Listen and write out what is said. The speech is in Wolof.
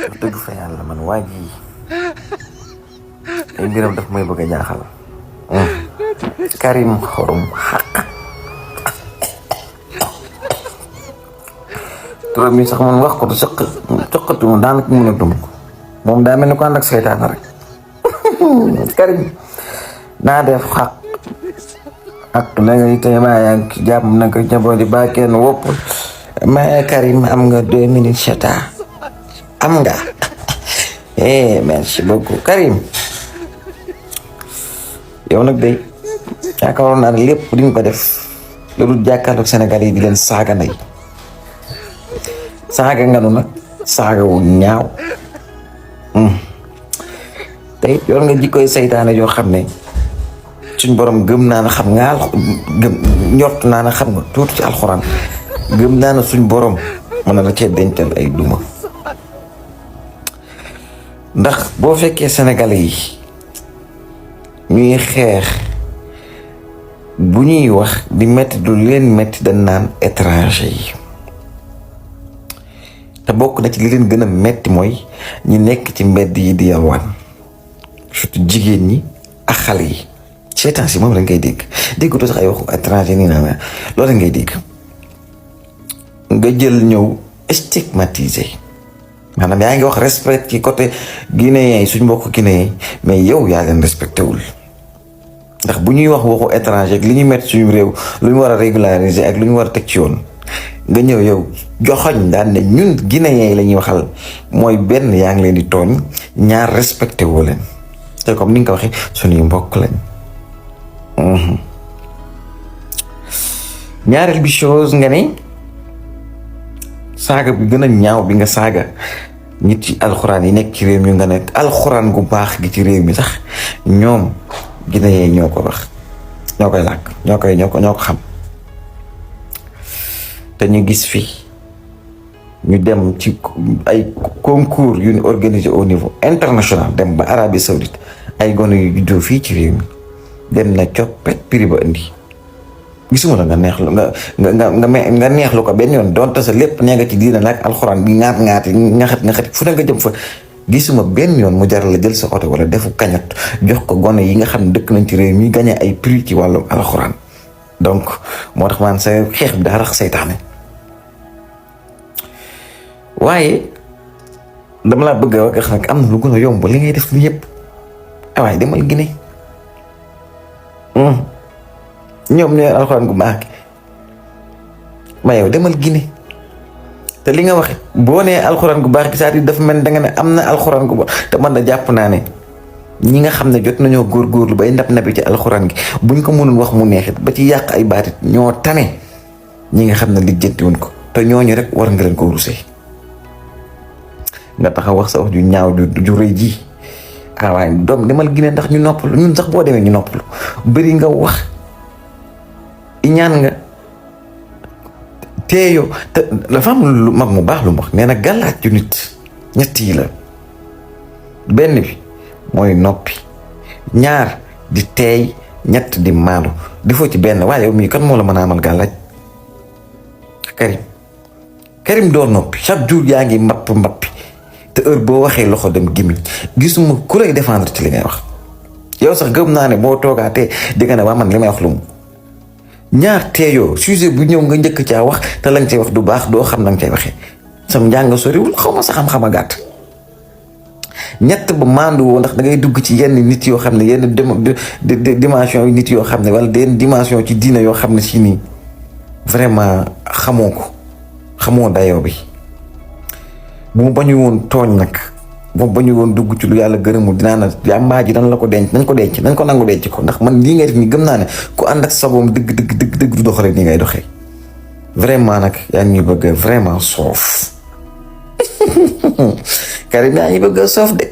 dëgg fa yàlla man waa ji ay mbiram daf may bëgg a jaaxal. Karim xorom xaq turam yi sax man wax ko du coqatu ma daanaka mën a dum ko moom daa mel ni ko ànd ak seytaane rek. Karim naa def xaq ak na nga tey maa yaa ngi jàmm na ko njaboot di ba kenn wopp ma Karim am nga 2 minutes chata am nga merci beaucoup Karim yow nag day yaakaaroon naa ne lépp di nga ko def loolu jàkkaarloog Sénégal yi di leen saaga ndey saaga nga nu nag saaga wu ñaaw tey yor nga jikkoy seytaane yoo xam ne suñ borom gëm naa ne xam nga gëm njort naa ne xam nga tuuti ci alxuraan gëm naa ne suñ borom mën na la cee dencal ay duma ndax boo fekkee sénégalais yi ñuy xeex bu ñuy wax di metti du leen metti dañ naan étranger yi te bokk na ci li leen gën a metti mooy ñi nekk ci mbedd yi di yalwaan surtout jigéen ñi ak xale yi seetaan si moom la ngay dégg sax ay waxu étranger nii naa loolu ngay dégg nga jël ñëw stigmatisé maanaam yaa ngi wax respect ci côté guinéen yi suñ mbokk guinéen yi mais yow yaa leen respecté wul ndax bu ñuy wax waxu étranger ak li ñuy mettre suñu réew lu ñu war a régulariser ak lu ñu war a teg ci yoon nga ñëw yow joxoñ daan ne ñun guinéen yi la ñuy waxal mooy benn yaa ngi leen di tooñ ñaar respecté woo leen te comme ni nga ko waxee suñuy mbokk lañ. ñaareel bi chose nga ne saaga bi gën a ñaaw bi nga saaga nit ci alxuraan yi nekk ci réew mi nga ne alxuraan gu baax gi ci réew mi sax ñoom Guinéen ñoo ko wax ñoo koy làkk ñoo ko xam te ñu gis fi ñu dem ci ay concours yu ñu organisé au niveau international dem ba Arabie Saoudite ay gone yu juddoo fii ci réew mi dem na coppet prix ba indi gisuma la nga neexlu ko benn yoon donte sa lépp nee nga ci diina nag alxuraan bi ngaati ngaxati fu ne nga jëm fa gisuma benn yoon mu jaral la jël sa oto wala defu kañat jox ko gone yi nga xam ne dëkk nañ ci réew mi gagné ay prix ci wàllum alxuraan donc moo tax man sa xeex bi daa rax seytaane waaye dama laa bëgg a wax nag am na lu gën a yomb li ngay def lu yëpp waaye demal Guinée ñoom ñooy alxuraan gu baax ma yow demal Guinée te li nga waxe boo nee alxuraan gu baax gi c'est-à-dire dafa mel da nga ne am na alxuraan gu baax te man da jàpp naa ne ñi nga xam ne jot nañoo góorgóorlu bay ndab nabi ci alxuraan gi buñ ko mënul wax mu neexit ba ci yàq ay baatit ñoo tane ñi nga xam ne lijjantiwuñ ko te ñooñu rek war nga leen ko rusee nga taxaw wax sa wax ju ñaaw ju rëy ji waaye doom demal Guinée ndax ñu noppalu ñun sax boo demee ñu noppalu bëri nga wax ñaan nga teeyoo te dafa am lu mag mu baax lu mu wax nee na gàllaaj ju nit ñett yi la benn bi mooy noppi ñaar di teey ñett di maandu defoo ci benn waaye yow mii kan moo la mën a amal gàllaaj Karim doo noppi chaque jour yaa ngi mbappi te heure boo waxee loxo dem gémmiñ gisuma ku lay défendre ci li ngay wax yow sax gëm naa ne boo toogaatee di nga ne waa man li may wax lu mu ñaar teeyoo sujet bu ñëw nga njëkk caa wax te lañ cay wax du baax doo xam na nga cay waxee sam njàng soriwul xaw ma sa xam-xam a gàtt ñett ba maandu woo ndax da ngay dugg ci yenn nit yoo xam ne yenn dimension yi nit yoo xam ne wala yenn dimension ci diina yoo xam ne si nii vraiment xamoo dayoo bi bu ma bañu woon tooñ nag bu ma bañu woon dugg ci lu yàlla gërëmul dinaa na yàmbaa ji dan la ko denc nañ ko nangu denc ko ndax man lii ngay def nii gëm naa ne ku ànd ak sagoom dëgg du doxalee nii ngay doxee vraiment nag yaa ngi bëgg vraiment soof Karim yaa ngi bëgg soof de